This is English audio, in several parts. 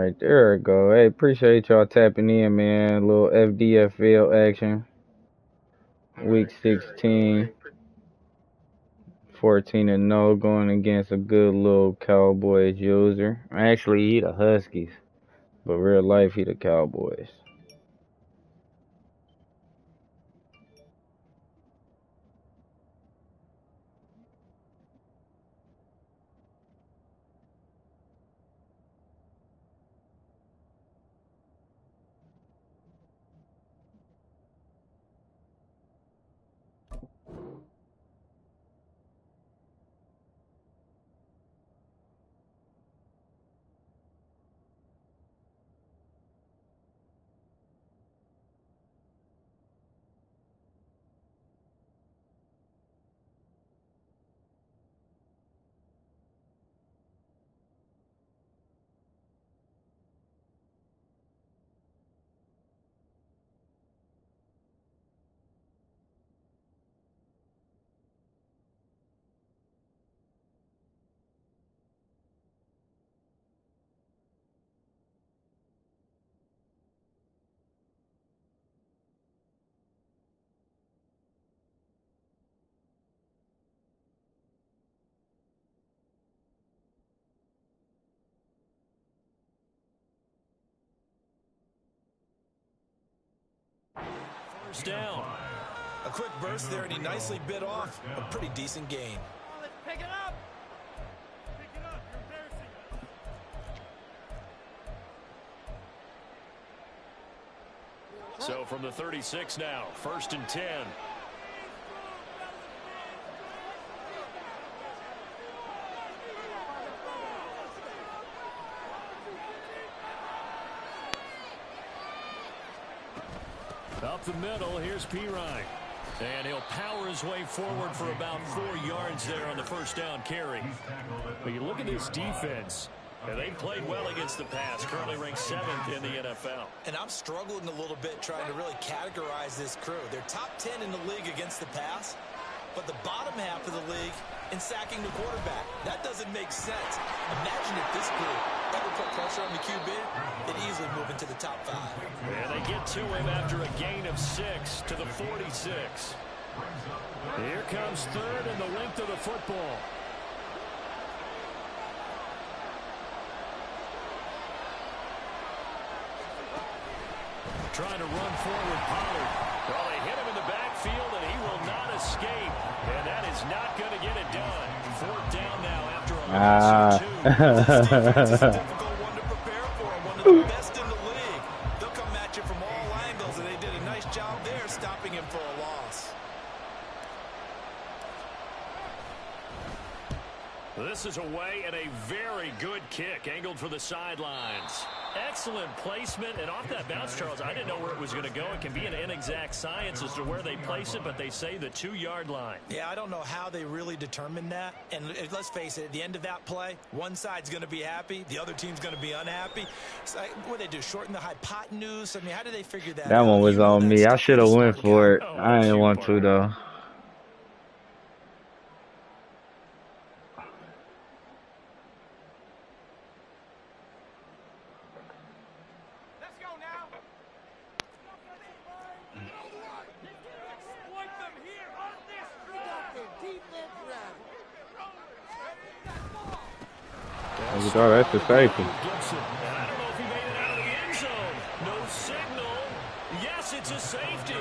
right, there we go. Hey, appreciate y'all tapping in, man. Little FDFL action. Week 16. 14-0 going against a good little Cowboys user. Actually, he the Huskies, but real life, he the Cowboys. First down. A quick burst there, and he nicely bit off a pretty decent gain. Let's pick it up. So from the 36 now, 1st and 10. Up the middle, here's Pirine. And he'll power his way forward for about 4 yards there on the first down carry. But you look at this defense, and they played well against the pass, currently ranked 7th in the NFL. And I'm struggling a little bit trying to really categorize this crew. They're top 10 in the league against the pass, but the bottom half of the league in sacking the quarterback. That doesn't make sense. Imagine if this group ever put pressure on the QB, they'd easily move into the top 5. And they get to him after a gain of 6 to the 46. Here comes 3rd and the length of the football. Trying to run forward, Pollard. Well, they hit him in the backfield, and he will not escape. And that is not going to get it done. 4th down now after a loss of 2. This defense is a difficult one to prepare for. One of the best in the league. They'll come at you from all angles, and they did a nice job there stopping him for a loss. This is away and a very good kick, angled for the sidelines. Excellent placement, and off that bounce, Charles, I didn't know where it was going to go. It can be an inexact science as to where they place it, but they say the 2-yard line. Yeah, I don't know how they really determined that. And let's face it, at the end of that play, one side's going to be happy, the other team's going to be unhappy. So, what do they do, shorten the hypotenuse? I mean, how do they figure that out? That one was on me. I should have went for it. I didn't want to, though. Oh, that's the safety. And I don't know if he made it out of the end zone. No signal. Yes, it's a safety.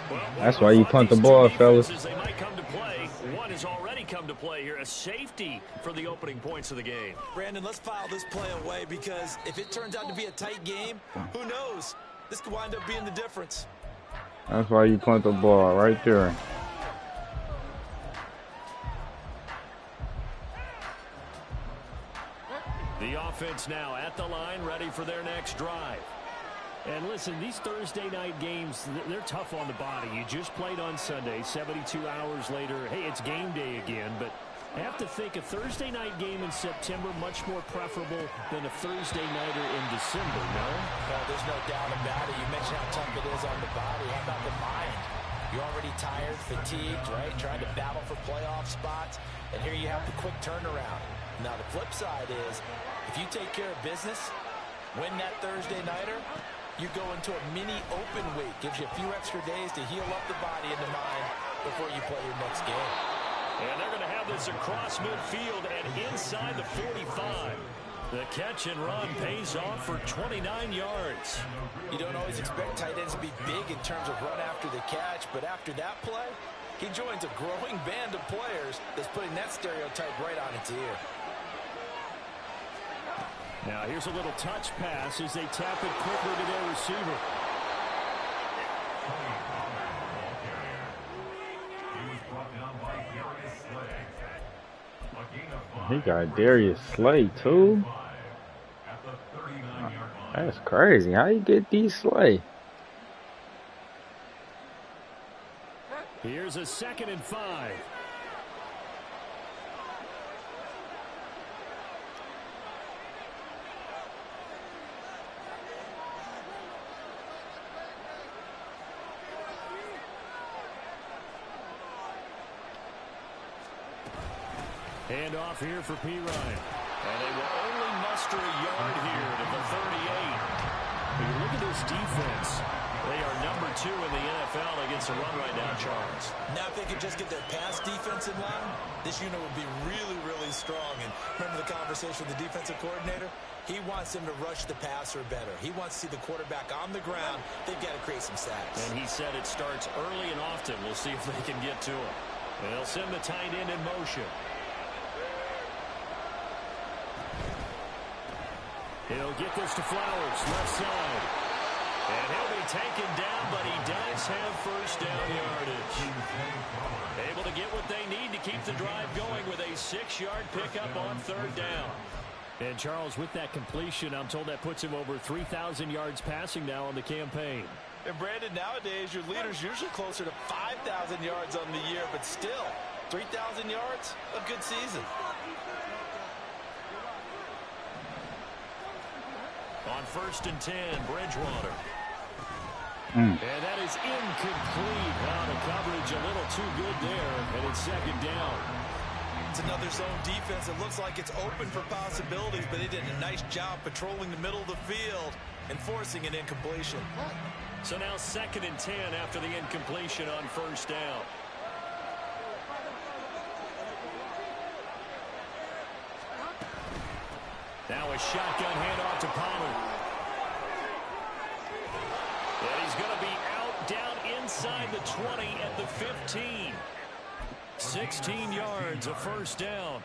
Well, that's why you punt the ball, fellas. They might come to play. One has already come to play here. A safety for the opening points of the game. Brandon, let's file this play away because if it turns out to be a tight game, who knows? This could wind up being the difference. That's why you punt the ball right there. The offense now at the line, ready for their next drive. And listen, these Thursday night games, they're tough on the body. You just played on Sunday, 72 hours later. Hey, it's game day again, but I have to think a Thursday night game in September much more preferable than a Thursday nighter in December, no? No, there's no doubt about it. You mentioned how tough it is on the body. How about the mind? You're already tired, fatigued, right? Trying to battle for playoff spots, and here you have the quick turnaround. Now, the flip side is, if you take care of business, Win that Thursday nighter, you go into a mini open week. Gives you a few extra days to heal up the body and the mind before you play your next game. And they're going to have this across midfield and inside the 45. The catch and run pays off for 29 yards. You don't always expect tight ends to be big in terms of run after the catch, but after that play, he joins a growing band of players that's putting that stereotype right on its ear. Now here's a little touch pass as they tap it quickly to their receiver. He got Darius Slay too. That's crazy. How you get these Slay? Here's a 2nd and 5. Hand off here for P. Ryan. And they will only muster a yard here to the 38. When you look at this defense, they are number 2 in the NFL against the run right now, Charles. Now, if they could just get their pass defense in line, this unit would be really, really strong. And remember the conversation with the defensive coordinator? He wants them to rush the passer better. He wants to see the quarterback on the ground. They've got to create some sacks. And he said it starts early and often. We'll see if they can get to him. And they'll send the tight end in motion. He'll get this to Flowers, left side. And he'll be taken down, but he does have first down yardage. Able to get what they need to keep the drive going with a 6-yard pickup on 3rd down. And Charles, with that completion, I'm told that puts him over 3,000 yards passing now on the campaign. And Brandon, nowadays your leader's usually closer to 5,000 yards on the year, but still, 3,000 yards, a good season. On 1st and 10, Bridgewater. And that is incomplete. Wow, the coverage a little too good there, and it's 2nd down. It's another zone defense. It looks like it's open for possibilities, but they did a nice job patrolling the middle of the field and forcing an incompletion. So now 2nd and 10 after the incompletion on 1st down. Now a shotgun handoff to Pollard. And he's going to be out down inside the 20 at the 15. 16 yards, a 1st down.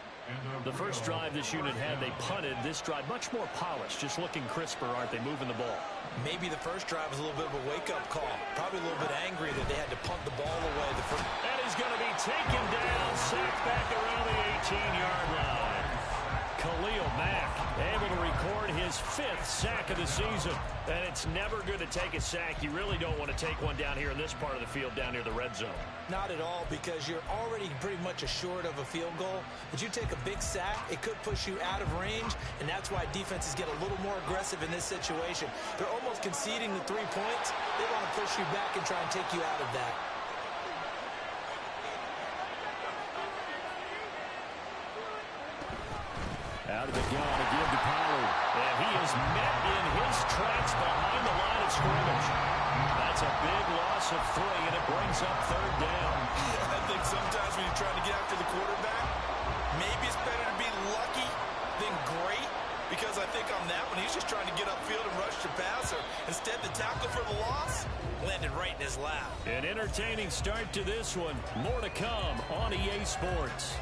The first drive this unit had, they punted. This drive, much more polished, just looking crisper, aren't they, moving the ball? Maybe the first drive was a little bit of a wake-up call. Probably a little bit angry that they had to punt the ball away. And he's going to be taken down, sacked back around the 18-yard line. Khalil Mack able to record his 5th sack of the season. And it's never good to take a sack. You really don't want to take one down here in this part of the field, down near the red zone. Not at all, because you're already pretty much assured of a field goal. But you take a big sack, it could push you out of range, and that's why defenses get a little more aggressive in this situation. They're almost conceding the 3 points. They want to push you back and try and take you out of that. Out of the gun again to Pollard. And he is met in his tracks behind the line of scrimmage. That's a big loss of 3, and it brings up 3rd down. Yeah, I think sometimes when you're trying to get after the quarterback, maybe it's better to be lucky than great, because I think on that one, he's just trying to get upfield and rush the passer. Instead, the tackle for the loss landed right in his lap. An entertaining start to this one. More to come on EA Sports.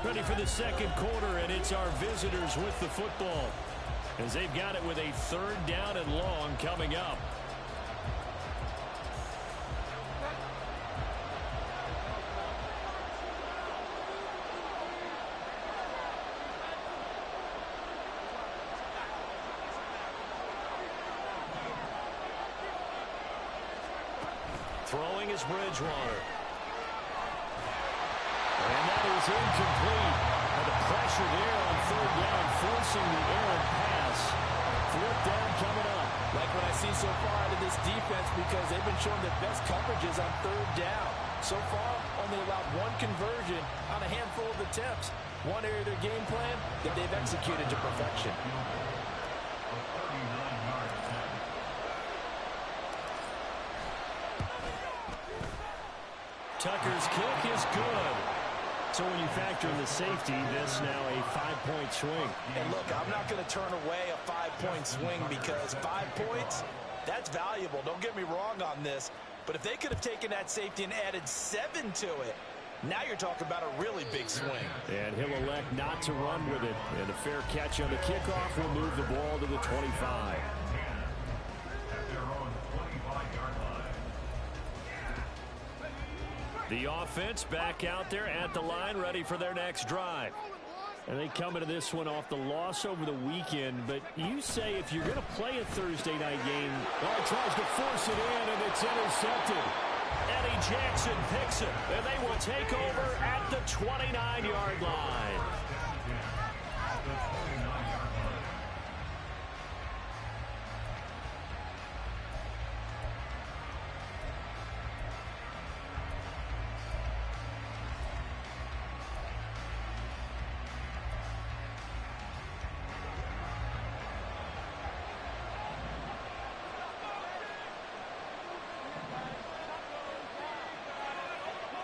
Ready for the 2nd quarter, and it's our visitors with the football, as they've got it with a 3rd down and long coming up. Throwing is Bridgewater. And that is incomplete. And the pressure there on 3rd down, forcing the errant pass. 4th down coming up. Like what I see so far out of this defense, because they've been showing their best coverages on 3rd down. So far, only allowed 1 conversion on a handful of attempts. one area of their game plan that they've executed to perfection. Tucker's kick is good. So when you factor in the safety, this now a 5-point swing. And look, I'm not going to turn away a 5-point swing because 5 points, that's valuable. Don't get me wrong on this. But if they could have taken that safety and added 7 to it, now you're talking about a really big swing. And he'll elect not to run with it. And a fair catch on the kickoff will move the ball to the 25. The offense back out there at the line, ready for their next drive. And they come into this one off the loss over the weekend. But you say if you're going to play a Thursday night game, well, tries to force it in, and it's intercepted. Eddie Jackson picks it, and they will take over at the 29-yard line.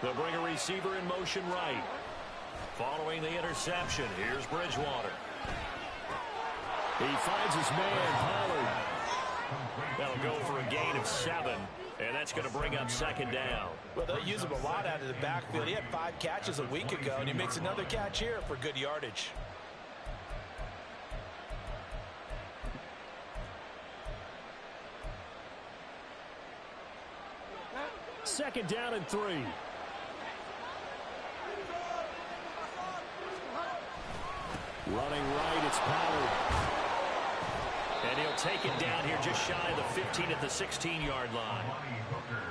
They'll bring a receiver in motion right. Following the interception, here's Bridgewater. He finds his man, Pollard. That'll go for a gain of 7, and that's going to bring up second down. Well, they'll use him a lot out of the backfield. He had 5 catches a week ago, and he makes another catch here for good yardage. Second down and 3. Running right, it's Pollard. And he'll take it down here just shy of the 15 at the 16-yard line.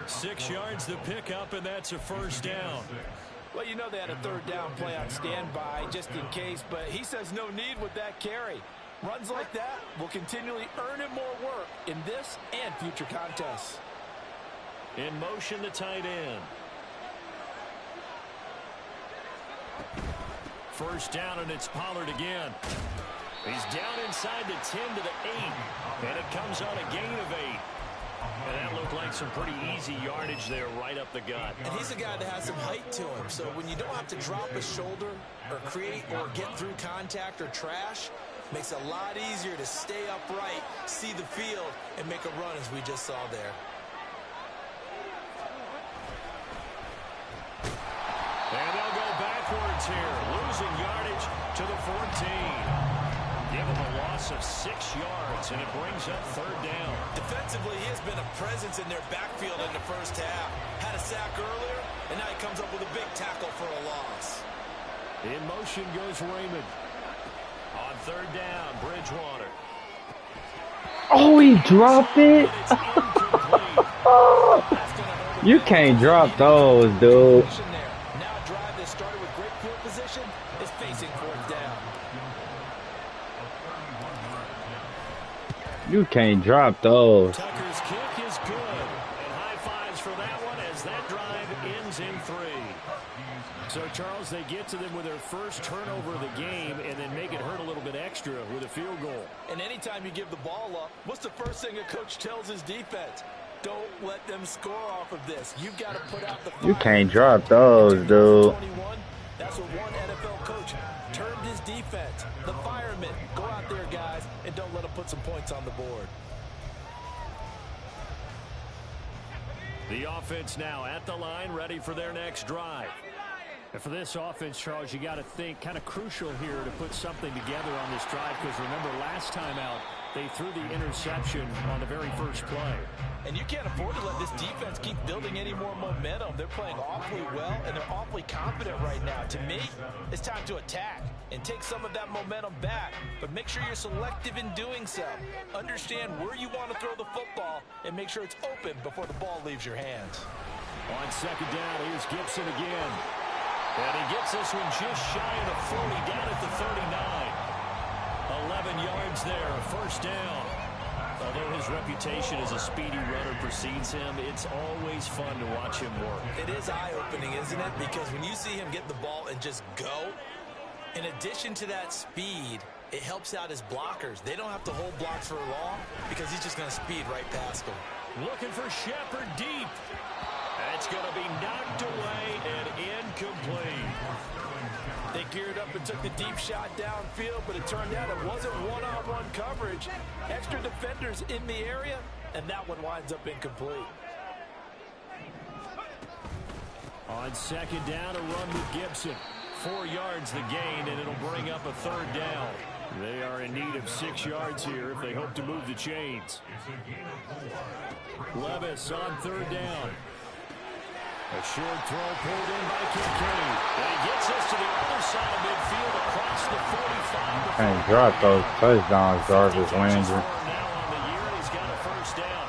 6 yards the pickup, and that's a first down. Well, you know they had a third down play on standby just in case, but he says no need with that carry. Runs like that will continually earn him more work in this and future contests. In motion, the tight end. First down, and it's Pollard again. He's down inside the 10 to the 8, and it comes on a gain of 8. And that looked like some pretty easy yardage there right up the gut. And he's a guy that has some height to him, so when you don't have to drop a shoulder or create or get through contact or trash, makes it a lot easier to stay upright, see the field, and make a run as we just saw there. And they'll go backwards here, losing yardage to the 14. Give them a loss of 6 yards, and it brings up third down. Defensively, he has been a presence in their backfield in the first half. Had a sack earlier, and now he comes up with a big tackle for a loss. In motion goes Raymond. On third down, Bridgewater. Oh, he dropped it. You can't drop those, dude. Now a drive that started with great field position is facing fourth down. You can't drop those. Tucker's kick is good. And high fives for that one as that drive ends in 3. So, Charles, they get to them with their first turnover of the game and then make it hurt a little bit extra with a field goal. And anytime you give the ball up, what's the first thing a coach tells his defense? Don't let them score off of this. You've got to put out the fire. You can't drop those, dude. That's what one NFL coach termed his defense. The firemen. Go out there, guys, and don't let them put some points on the board. The offense now at the line, ready for their next drive. And for this offense, Charles, you got to think kind of crucial here to put something together on this drive, because remember last time out, they threw the interception on the very first play. And you can't afford to let this defense keep building any more momentum. They're playing awfully well, and they're awfully confident right now. To me, it's time to attack and take some of that momentum back. But make sure you're selective in doing so. Understand where you want to throw the football and make sure it's open before the ball leaves your hands. On second down, here's Gibson again. And he gets this one just shy of the 40, down at the 39. 11 yards there, first down. Although his reputation as a speedy runner precedes him, it's always fun to watch him work. It is eye-opening, isn't it? Because when you see him get the ball and just go, In addition to that speed, it helps out his blockers. They don't have to hold blocks for long because he's just going to speed right past them. Looking for Shepard deep. That's going to be knocked away and incomplete. They geared up and took the deep shot downfield, but it turned out it wasn't one-on-one coverage. Extra defenders in the area, and that one winds up incomplete. On second down, a run with Gibson. 4 yards the gain, and it'll bring up a third down. They are in need of 6 yards here if they hope to move the chains. Levis on third down. A short throw pulled in by Kincaid. And he gets us to the other side of midfield across the 45. And drop those touchdowns, Jarvis Landry. Now on the year, he's got a first down.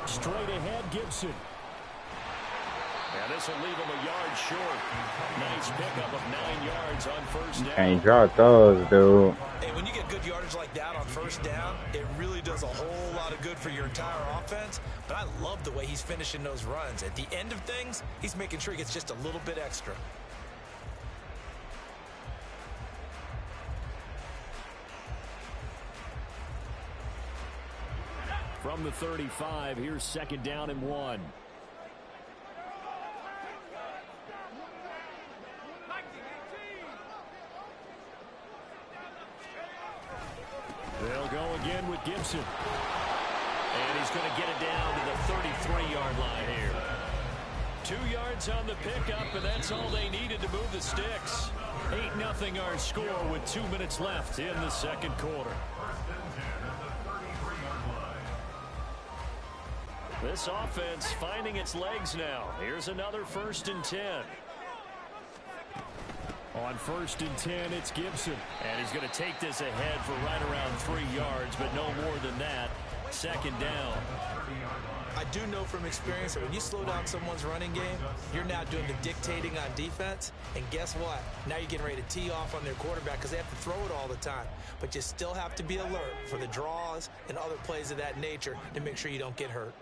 Straight ahead, Gibson. And this will leave him a yard short. Nice pickup of 9 yards on first down. Can't drop those, dude. Hey, when you get good yardage like that on first down, it really does a whole lot of good for your entire offense. But I love the way he's finishing those runs. At the end of things, he's making sure he gets just a little bit extra. From the 35, here's second down and 1. They'll go again with Gibson. And he's going to get it down to the 33-yard line here. 2 yards on the pickup, and that's all they needed to move the sticks. 8-0 our score with 2 minutes left in the second quarter. This offense finding its legs now. Here's another 1st and 10. On 1st and 10, it's Gibson. And he's going to take this ahead for right around 3 yards, but no more than that. Second down. I do know from experience that when you slow down someone's running game, you're now doing the dictating on defense. And guess what? Now you're getting ready to tee off on their quarterback because they have to throw it all the time. But you still have to be alert for the draws and other plays of that nature to make sure you don't get hurt.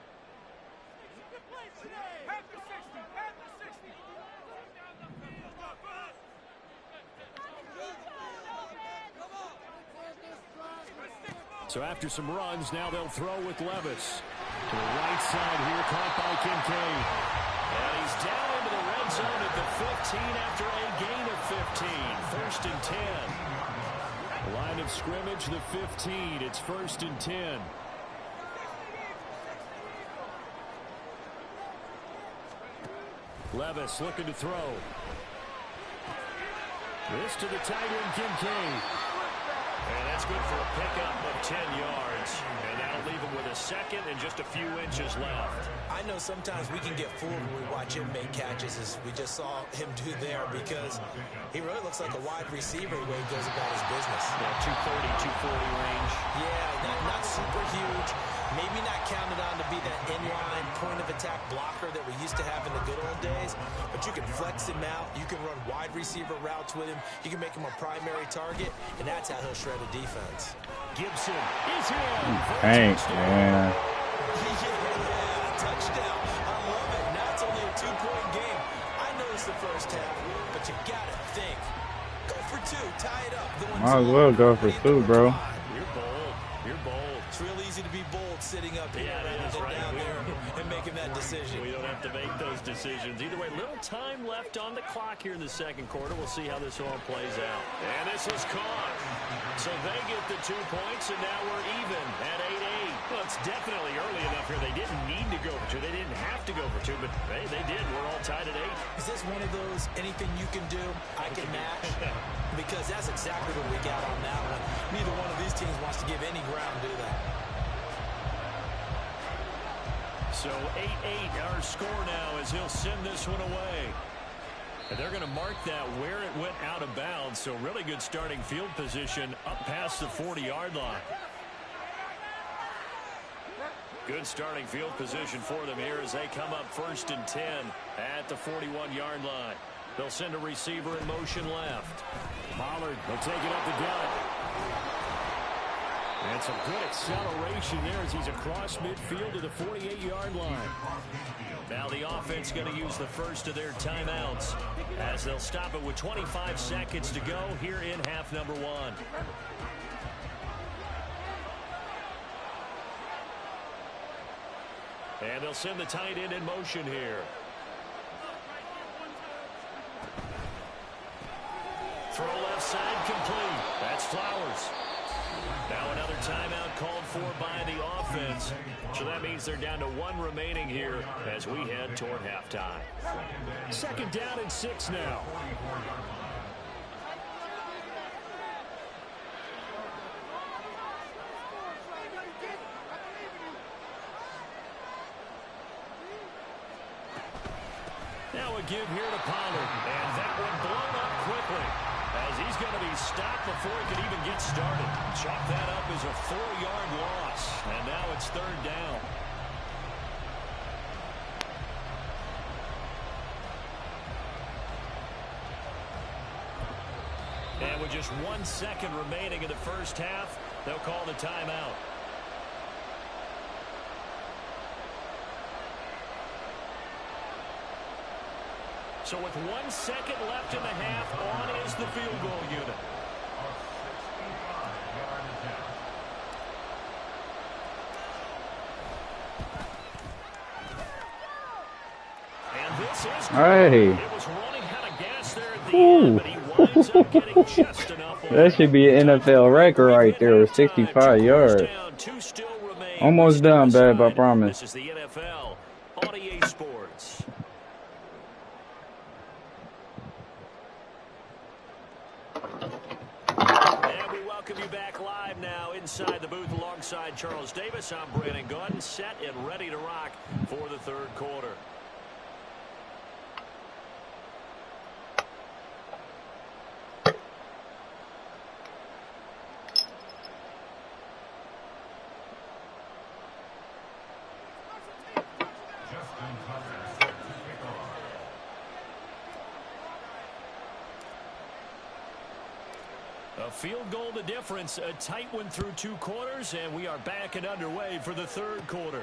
So after some runs, now they'll throw with Levis. To the right side here, caught by Kincaid. And he's down into the red zone at the 15 after a gain of 15. 1st and 10. Line of scrimmage, the 15. It's 1st and 10. Levis looking to throw. This to the tight end, Kincaid. And that's good for a pickup of 10 yards. And that'll leave him with a second and just a few inches left. I know sometimes we can get fooled when we watch him make catches, as we just saw him do there, because he really looks like a wide receiver the way he goes about his business. Yeah, 230, 240 range. Yeah, not super huge. Maybe not counted on to be that inline point-of-attack blocker that we used to have in the good old days, but you can flex him out. You can run wide receiver routes with him. You can make him a primary target, and that's how he'll shred a defense. Gibson is in. Thanks, man. Yeah, touchdown. I love it. Now it's only a 2-point game. I know it's the first half, but you got to think. Go for 2. Tie it up. Might as well go for 2, bro. You're bold. You're bold. It's real easy to be bold sitting up here down there and making that decision. We don't have to make those decisions. Either way, little time left on the clock here in the second quarter. We'll see how this all plays out. And this is caught. So they get the 2 points, and now we're even at 8-8. Well, it's definitely early enough here. They didn't need to go for 2. They didn't have to go for 2, but hey, they did. We're all tied at 8. Is this one of those anything you can do, I can match? Because that's exactly what we got on that one. Neither one of these teams wants to give any ground, do they? So 8-8 our score now as he'll send this one away. And they're going to mark that where it went out of bounds. So really good starting field position up past the 40-yard line. Good starting field position for them here as they come up 1st and 10 at the 41-yard line. They'll send a receiver in motion left. Pollard will take it up the gut. And some good acceleration there as he's across midfield to the 48-yard line. Now the offense going to use the first of their timeouts as they'll stop it with 25 seconds to go here in half number 1. And they'll send the tight end in motion here. Throw left side complete. That's Flowers. Now another timeout called for by the offense. So that means they're down to 1 remaining here as we head toward halftime. 2nd down and 6 now. Now a give here to Pollard. And that one blown up quickly as he's going to be stopped before he can even get started. Chalk that up as a 4-yard loss. And now it's 3rd down. And with just 1 second remaining in the first half, they'll call the timeout. So with 1 second left in the half, on is the field goal unit. And this is Hey. It was running out of gas there at the end, but he winds up getting just enough. That should be an NFL record right there with 65 yards. Almost done, babe, I promise. This is the NFL on EA Sports. And we welcome you back live now inside the booth alongside Charles Davis. I'm Brandon Gordon, set and ready to rock for the 3rd quarter. A field goal the difference, a tight one through 2 quarters, and we are back and underway for the 3rd quarter.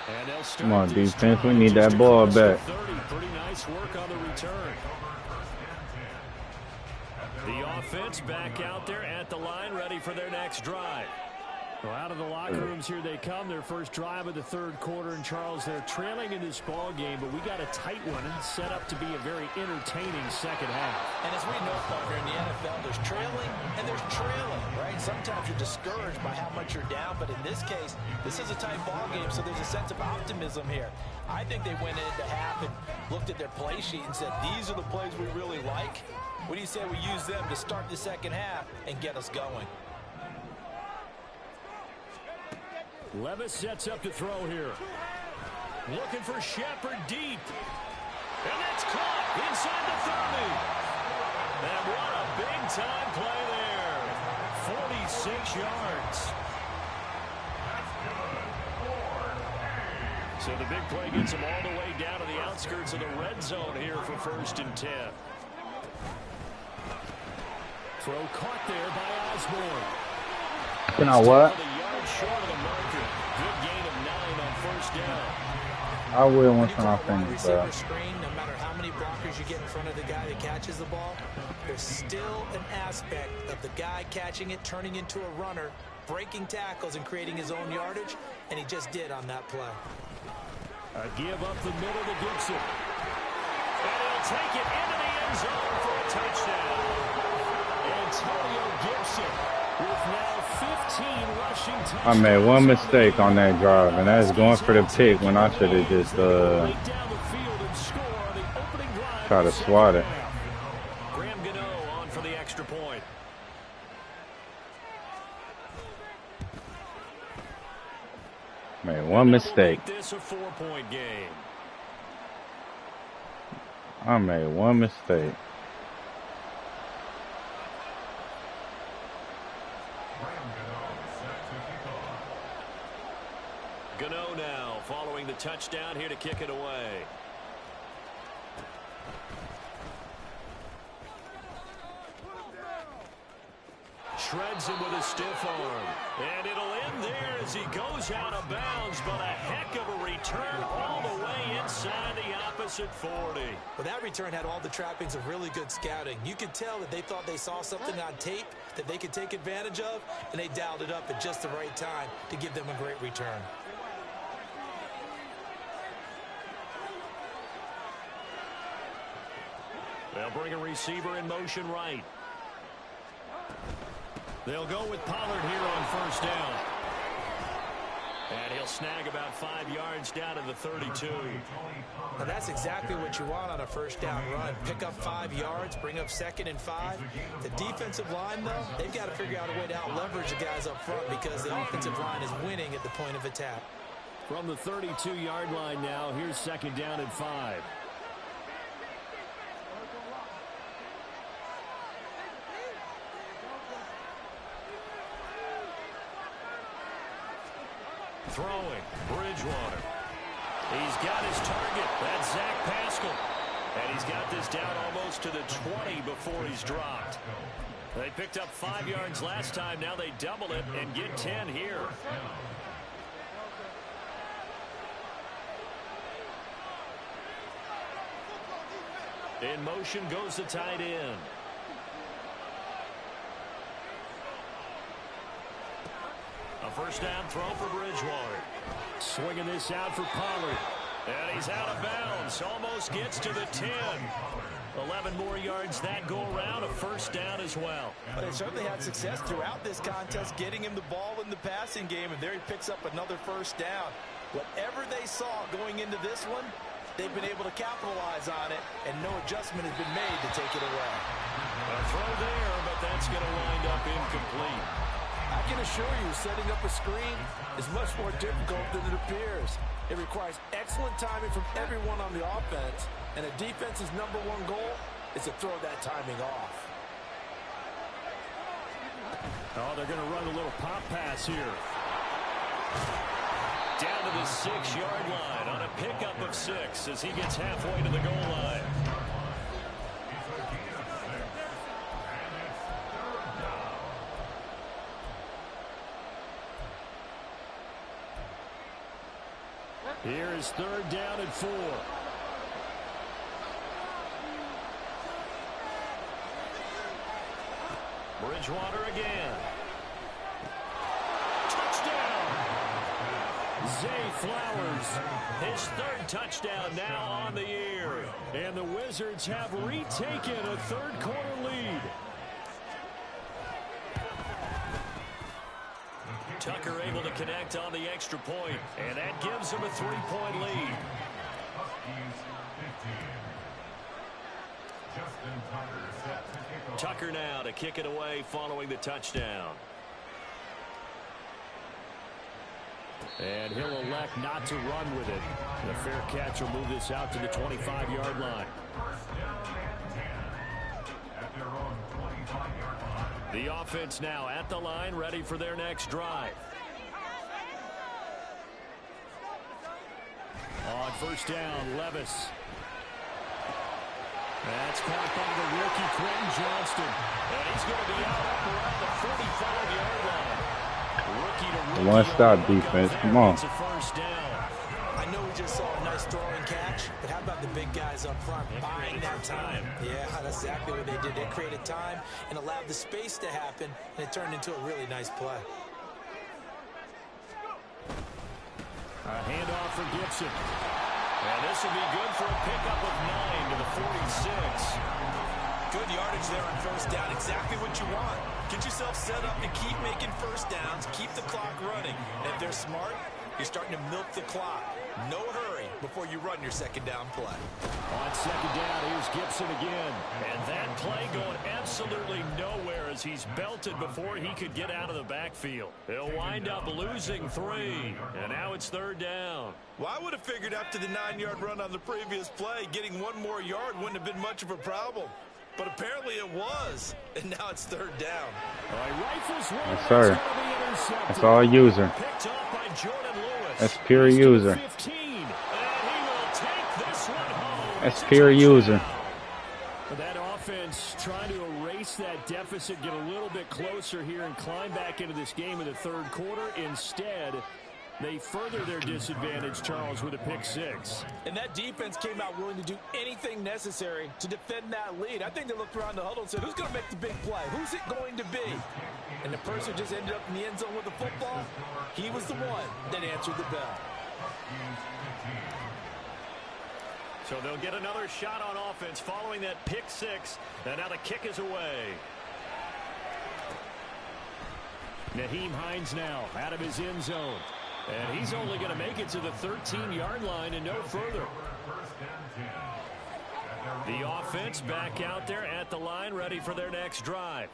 And they'll start. Come on, defense. We need that ball back. 30. Pretty nice work on the return. The offense back out there at the line, ready for their next drive. Well, out of the locker rooms here they come. Their first drive of the 3rd quarter. And Charles, they're trailing in this ball game, but we got a tight one set up to be a very entertaining second half. And as we know, partner, in the NFL, there's trailing and there's trailing, right? Sometimes you're discouraged by how much you're down, but in this case, this is a tight ball game, so there's a sense of optimism here. I think they went into half and looked at their play sheet and said, these are the plays we really like. What do you say we use them to start the second half and get us going? Levis sets up to throw here. Looking for Shepard deep. And that's caught inside the 30. And what a big-time play there. 46 yards. So the big play gets him all the way down to the outskirts of the red zone here for 1st and 10. Throw caught there by Osborne. You know what? Short of the marker. Good gain of 9 on 1st down. I will once when I finish, bro. Screen, no matter how many blockers you get in front of the guy that catches the ball, there's still an aspect of the guy catching it, turning into a runner, breaking tackles and creating his own yardage, and he just did on that play. A give up the middle to Gibson. And he'll take it into the end zone for a touchdown. Antonio Gibson with now 15 rushing touchdowns. I made one mistake on that drive, and that's going for the pick when I should have just try to swat it. Graham Gano on for the extra point. Made one mistake. This a 4-point game. I made one mistake. Gano now following the touchdown here to kick it away. shreds him with a stiff arm. And it'll end there as he goes out of bounds, but a heck of a return all the way inside the opposite 40. Well, that return had all the trappings of really good scouting. You could tell that they thought they saw something on tape that they could take advantage of, and they dialed it up at just the right time to give them a great return. They'll bring a receiver in motion right. They'll go with Pollard here on first down. And he'll snag about 5 yards down to the 32. Now that's exactly what you want on a first down run. Pick up 5 yards, bring up 2nd and 5. The defensive line, though, they've got to figure out a way to out-leverage the guys up front because the offensive line is winning at the point of attack. From the 32-yard line now, here's 2nd down and 5. Throwing, Bridgewater. He's got his target. That's Zach Pascal. And he's got this down almost to the 20 before he's dropped. They picked up 5 yards last time. Now they double it and get 10 here. In motion goes the tight end. A first down throw for Bridgewater. Swinging this out for Pollard. And he's out of bounds. Almost gets to the 10. 11 more yards that go around. A first down as well. They certainly had success throughout this contest getting him the ball in the passing game. And there he picks up another first down. Whatever they saw going into this one, they've been able to capitalize on it. And no adjustment has been made to take it away. A throw there, but that's going to wind up incomplete. I can assure you, setting up a screen is much more difficult than it appears. It requires excellent timing from everyone on the offense, and a defense's #1 goal is to throw that timing off. Oh, they're going to run a little pop pass here. Down to the 6-yard line on a pickup of 6 as he gets halfway to the goal line. Here is 3rd down and 4. Bridgewater again. Touchdown! Zay Flowers, his 3rd touchdown now on the year. And the Wizards have retaken a 3rd quarter lead. Tucker able to connect on the extra point, and that gives him a 3-point lead. Tucker now to kick it away following the touchdown. And he'll elect not to run with it. The fair catch will move this out to the 25-yard line. The offense now at the line, ready for their next drive. On first down, Levis. That's caught by the rookie, Quentin Johnston. And he's going to be out up around the 45-yard line. Rookie to rookie. One-stop defense. Come on. It's a first down. I know we just saw a nice throwing catch, but how about the big guys up front buying that time? Yeah, that's exactly what they did. They created time and allowed the space to happen, and it turned into a really nice play. A handoff for Gibson. And this will be good for a pickup of 9 to the 46. Good yardage there on first down. Exactly what you want. Get yourself set up to keep making first downs, keep the clock running. And if they're smart, you're starting to milk the clock. No hurry before you run your second down play. On second down, here's Gibson again. And that play going absolutely nowhere as he's belted before he could get out of the backfield. He'll wind up losing 3. And now it's third down. Well, I would have figured after the 9-yard run on the previous play, getting 1 more yard wouldn't have been much of a problem. But apparently it was. And now it's third down. Yes, sir. That's all user. Picked off by Jordan Lewis. That's pure user. 15, and he will take this one home. That's pure user. That offense trying to erase watched that deficit get a little bit closer here and climb back into this game in the third quarter. Instead, they further their disadvantage, Charles, with a pick six. And that defense came out willing to do anything necessary to defend that lead. I think they looked around the huddle and said, who's going to make the big play? Who's it going to be? And the person who just ended up in the end zone with the football, he was the one that answered the bell. So they'll get another shot on offense following that pick six. And now the kick is away. Nyheim Hines now out of his end zone. And he's only going to make it to the 13-yard line and no further. The offense back out there at the line, ready for their next drive.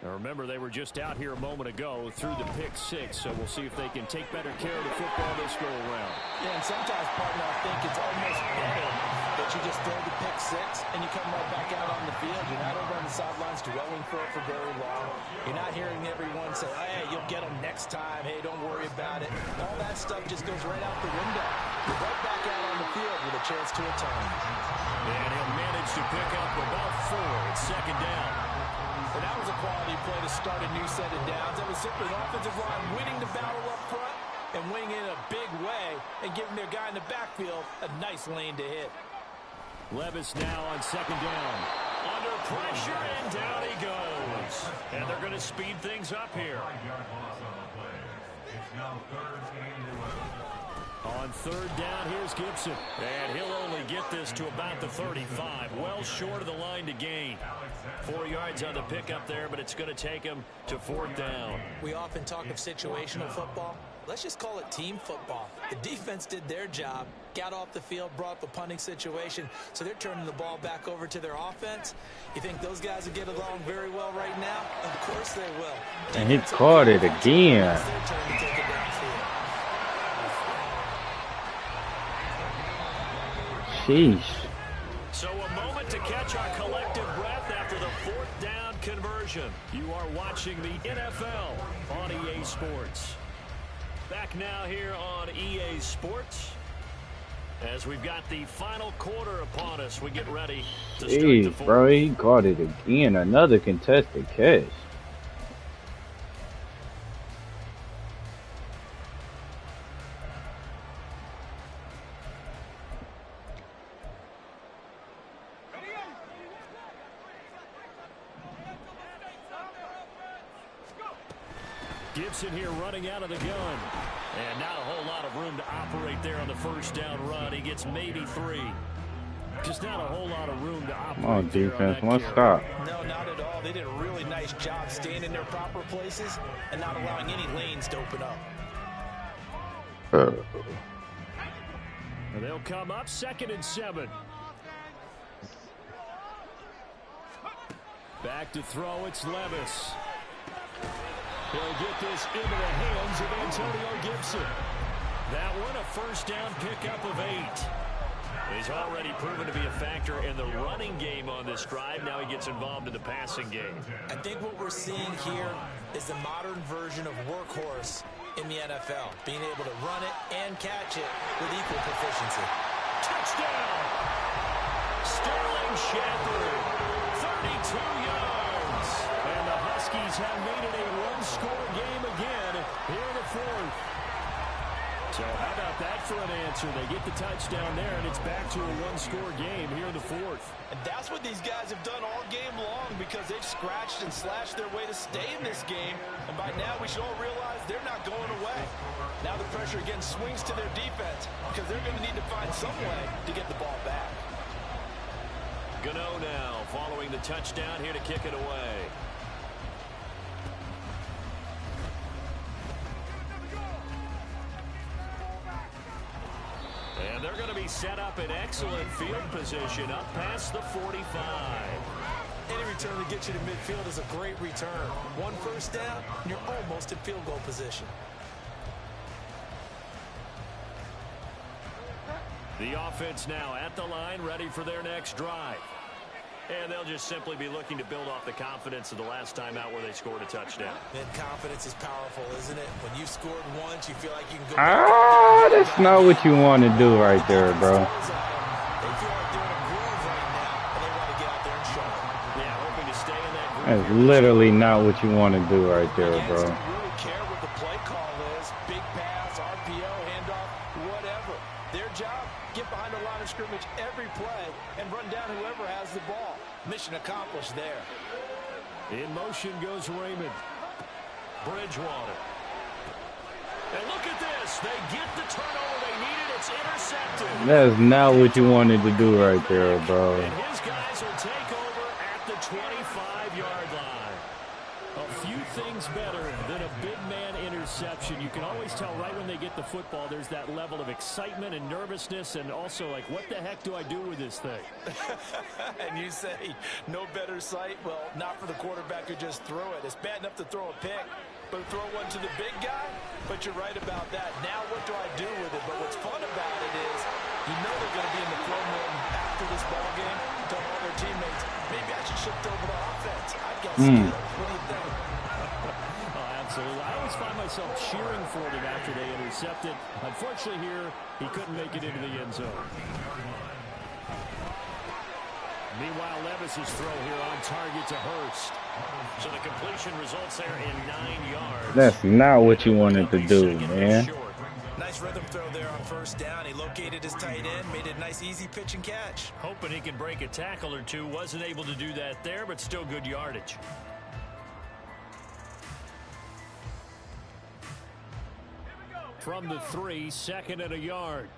Now remember, they were just out here a moment ago through the pick six, so we'll see if they can take better care of the football this go around. Yeah, and sometimes, partner, I think it's almost better that you just throw the pick six and you come right back out on the field. You're not over on the sidelines dwelling for it for very long. You're not hearing everyone say, hey, you'll get them next time. Hey, don't worry about it. All that stuff just goes right out the window. You're right back out on the field with a chance to atone. And he'll manage to pick up about 4. It's second down. And that was a quality play to start a new set of downs. That was simply an offensive line winning the battle up front and winning in a big way and giving their guy in the backfield a nice lane to hit. Levis now on second down. Under pressure, and down he goes. And they're going to speed things up here. On third down, here's Gibson. And he'll only get this to about the 35. Well short of the line to gain. 4 yards on the pickup there, but it's going to take him to fourth down. We often talk of situational football. Let's just call it team football. The defense did their job, got off the field, brought the punting situation, so they're turning the ball back over to their offense. You think those guys will get along very well right now? Of course they will. And he caught it again. Sheesh. So a moment to catch our collective breath after the fourth down conversion. You are watching the NFL on EA Sports. Back now here on EA Sports. As we've got the final quarter upon us, we get ready to start the fourth. Bro, he caught it again. Another contested catch. Gibson here running out of the gun. And not a whole lot of room to operate there on the first down run. He gets maybe 3. Just not a whole lot of room to operate. Come on, defense, one stop. No, not at all. They did a really nice job staying in their proper places and not allowing any lanes to open up. They'll come up 2nd and 7. Back to throw, it's Levis. He'll get this into the hands of Antonio Gibson. That one, a first down pickup of 8. He's already proven to be a factor in the running game on this drive. Now he gets involved in the passing game. I think what we're seeing here is the modern version of workhorse in the NFL. Being able to run it and catch it with equal proficiency. Touchdown! Sterling Shepard, 32 yards. And the Huskies have made it a one-score game again here in the fourth. So how about that for an answer? They get the touchdown there, and it's back to a one-score game here in the fourth. And that's what these guys have done all game long because they've scratched and slashed their way to stay in this game. And by now, we should all realize they're not going away. Now the pressure again swings to their defense because they're going to need to find some way to get the ball back. Gano now following the touchdown here to kick it away. And they're going to be set up in excellent field position up past the 45. Any return to get you to midfield is a great return. One first down, and you're almost in field goal position. The offense now at the line, ready for their next drive. And they'll just simply be looking to build off the confidence of the last time out where they scored a touchdown. And confidence is powerful, isn't it? When you've scored once, you feel like you can go. That's not what you want to do right there, bro. They feel like they're in a groove right now, and they want to get out there and show it. Yeah, hoping to stay in that That's literally not what you want to do right there, Against bro. don't really care what the play call is. Big pass, RPO, handoff, whatever. Their job, get behind the line of scrimmage every play and run down whoever has the ball. Mission accomplished there. In motion goes Raymond. Bridgewater. And look at this. They get the turnover they needed. It's intercepted. That's not what you wanted to do right there, bro. And his guys will take over at the 25-yard line. A few things better than a big man interception. You can always tell right when they get the football, there's that level of excitement and nervousness, and also like, what the heck do I do with this thing? And you say, no better sight? Well, not for the quarterback who just threw it. It's bad enough to throw a pick, but throw one to the big guy? But you're right about that. Now what do I do with it? But what's fun about it is you know they're going to be in the film room after this ball game, tell all their teammates, maybe I should shift over to offense. I guess. What do you think? Oh, absolutely. I always find myself cheering for them after they intercepted. Unfortunately here, he couldn't make it into the end zone. Meanwhile, Levis's throw here on target to Hurst. So the completion results there in 9 yards. That's not what you wanted to do, man. Nice rhythm throw there on first down. He located his tight end, made it a nice easy pitch and catch. Hoping he can break a tackle or two. Wasn't able to do that there, but still good yardage. From the 3, 2nd and a yard.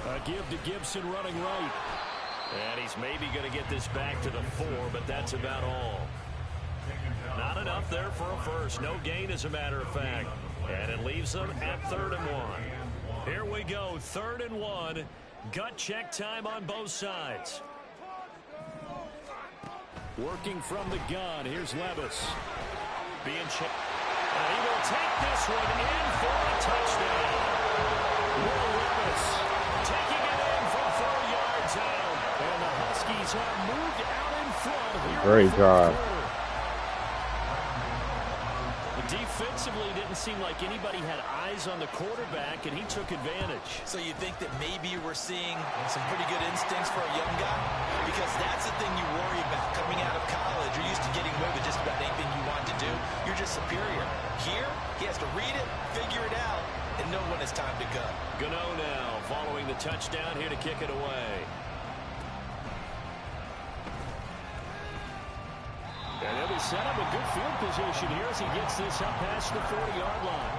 A give to Gibson running right. And he's maybe going to get this back to the 4, but that's about all. Not enough there for a first. No gain, as a matter of fact. And it leaves them at 3rd and 1. Here we go, 3rd and 1. Gut check time on both sides. Working from the gun. Here's Levis. Being checked. And he will take this one in for a touchdown. Will Levis taking it in from 4 yards out. And the Huskies have moved out in front. Great job. Defensively, didn't seem like anybody had eyes on the quarterback, and he took advantage. So you think that maybe we're seeing some pretty good instincts for a young guy? Because that's the thing you worry about. Coming out of college, you're used to getting away with just about anything you want to do. You're just superior. Here, he has to read it, figure it out, and know when it's time to go. Gano now, following the touchdown, here to kick it away. And he'll be set up a good field position here as he gets this up past the 40-yard line.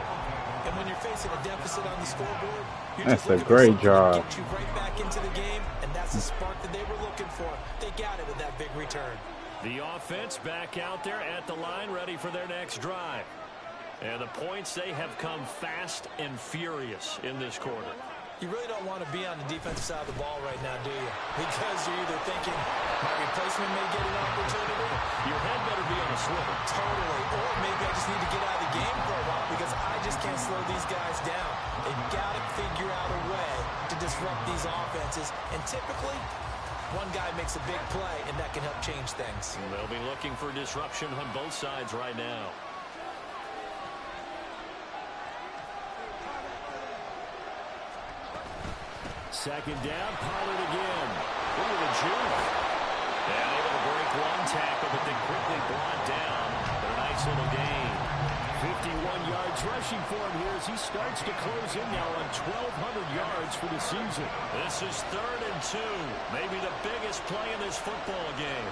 And when you're facing a deficit on the scoreboard, you're That's just a looking great for something job. to get you right back into the game, and that's the spark that they were looking for. They got it with that big return. The offense back out there at the line, ready for their next drive. And the points, they have come fast and furious in this quarter. You really don't want to be on the defensive side of the ball right now, do you? Because you're either thinking, my replacement may get an opportunity. Your head better be on a swivel. Totally. Or maybe I just need to get out of the game for a while because I just can't slow these guys down. They've got to figure out a way to disrupt these offenses. And typically, one guy makes a big play, and that can help change things. And they'll be looking for disruption on both sides right now. Second down, Pollard again. Look at the juke. And able to break one tackle, but then quickly brought down. But a nice little gain. 51 yards rushing for him here as he starts to close in now on 1,200 yards for the season. This is 3rd and 2. Maybe the biggest play in this football game.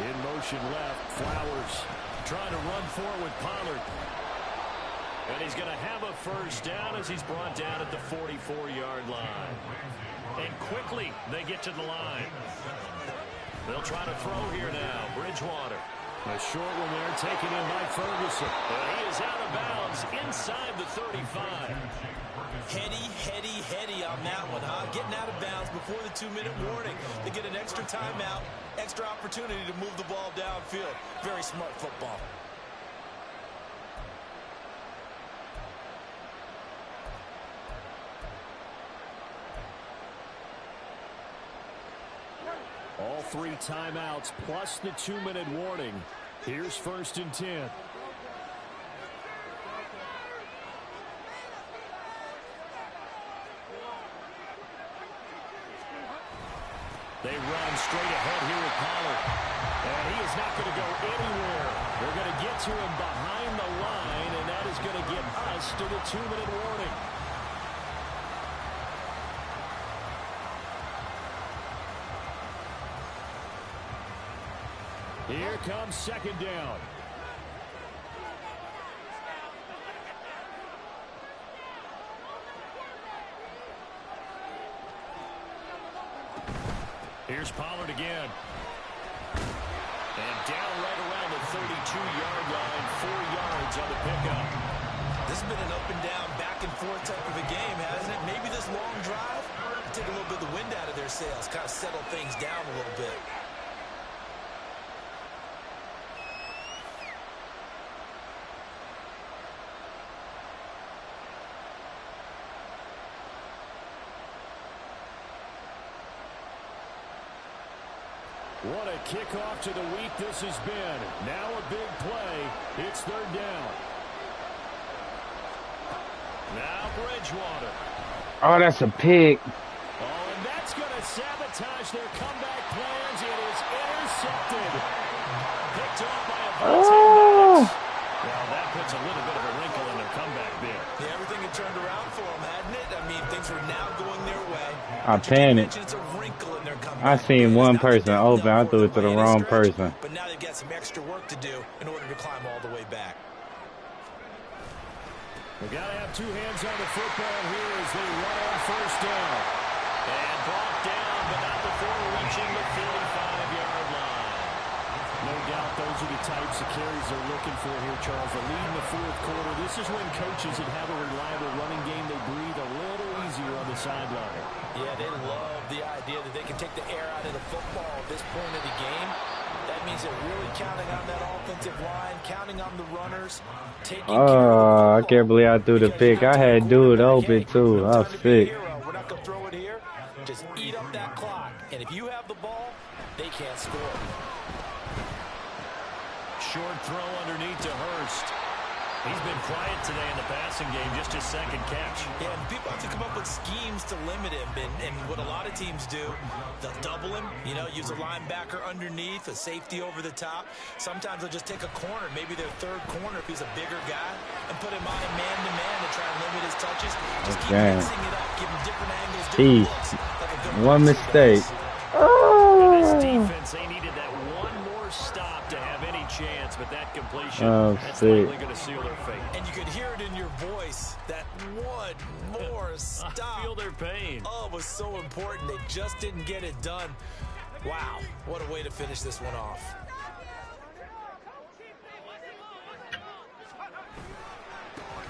In motion left, Flowers trying to run forward with Pollard. And he's going to have a first down as he's brought down at the 44-yard line. And quickly, they get to the line. They'll try to throw here now. Bridgewater. A short one there taken in by Ferguson. And he is out of bounds inside the 35. Heady on that one, huh? Getting out of bounds before the 2-minute warning. They get an extra timeout, extra opportunity to move the ball downfield. Very smart football. All 3 timeouts plus the 2-minute warning. Here's 1st and 10. They run straight ahead here with Pollard. And he is not going to go anywhere. They're going to get to him behind the line, and that is going to get us to the 2-minute warning. Here comes second down. Here's Pollard again. And down right around the 32-yard line, 4 yards on the pickup. This has been an up and down, back and forth type of a game, hasn't it? Maybe this long drive take a little bit of the wind out of their sails, kind of settle things down a little bit. What a kickoff to the week this has been. Now a big play. It's third down. Now Bridgewater. Oh, that's a pick. Oh, and that's going to sabotage their comeback plans. It is intercepted. Picked off by a Well, that puts a little bit of a wrinkle in their comeback bid. Yeah, everything had turned around for them, hadn't it? I mean, things were now going their way. I panicked. I seen one person open. I threw it to the wrong person. But now they've got some extra work to do in order to climb all the way back. We've got to have two hands on the football here as they run on first down. And brought down, but not before reaching the 45-yard line. No doubt those are the types of carries they're looking for here, Charles. The lead in the fourth quarter. This is when coaches that have a reliable running game, they breathe a little easier on the sideline. Yeah, they love the idea that they can take the air out of the football at this point of the game. That means they're really counting on that offensive line, counting on the runners, taking care of the football. I can't believe I threw the pick. I had dude open too. I was sick. We're not going to throw it here. Just eat up that clock. And if you have the ball, they can't score. Short throw underneath to Hurst. He's been quiet today in the passing game, just his second catch. Yeah, and people have to come up with schemes to limit him. And what a lot of teams do, they'll double him, you know, use a linebacker underneath, a safety over the top. Sometimes they'll just take a corner, maybe their third corner if he's a bigger guy, and put him on a man-to-man to try and limit his touches. Just keep mixing it up, give him different angles, different looks. Like one mistake. This defense, they needed that one more stop to have any chance, but that completion, that's likely going to seal their fate. And you could hear it in your voice, that one more stop. I feel their pain. Oh, it was so important. They just didn't get it done. Wow, what a way to finish this one off.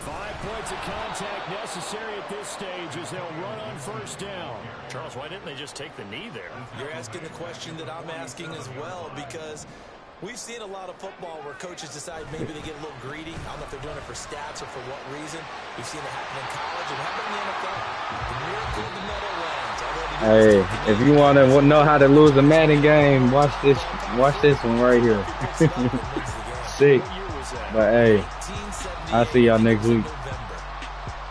Five points of contact necessary at this stage as they'll run on first down. Charles, why didn't they just take the knee there? You're asking the question that I'm asking as well, because we've seen a lot of football where coaches decide maybe they get a little greedy. I don't know if they're doing it for stats or for what reason. We've seen it happen in college and happen in the NFL. The miracle of the Meadowlands. Hey, if you want to know how to lose a Madden game, watch this one right here. Sick. But hey, I'll see y'all next week.